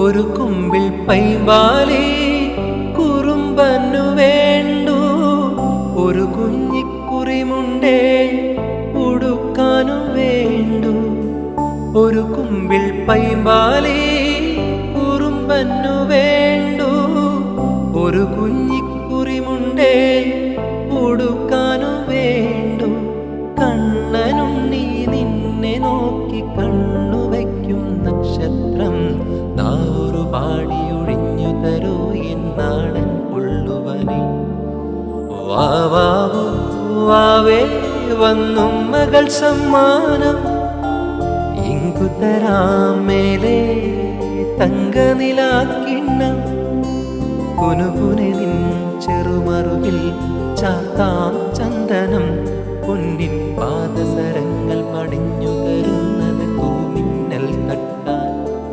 ഒരു കുമ്പിൽ പൈമ്പാലി കുറുമ്പന്നു വേണ്ടു, ഒരു കുഞ്ഞിക്കുറിമുണ്ടേ ഉടുക്കാനും വേണ്ടു. ഒരു കുമ്പിൽ പൈമ്പാലി കുറുമ്പന്നു വേണ്ടു, ഒരു കുഞ്ഞിക്കുറിമുണ്ടേ ഉടുക്കാനും വേണ്ടു. കണ്ണനുണ്ണി നിന്നെ നോക്കി കണ്ണു വയ്ക്കും നക്ഷത്രം, നാവൊരു പാടിയൊഴിഞ്ഞു തരൂ എന്നാടൻ കൊള്ളുവനെ. വാവാവു വാവേ വന്നും മകൾ സമ്മാനം, ഇങ്കുതരാം മേലെ തങ്കനിലാക്കിണ്ണം. കുനുകുനെ നിൻ ചെറുമറുകിൽ ചാത്താം ചന്ദനം, പൊന്നിൻ പാദസരങ്ങൾ പടിഞ്ഞു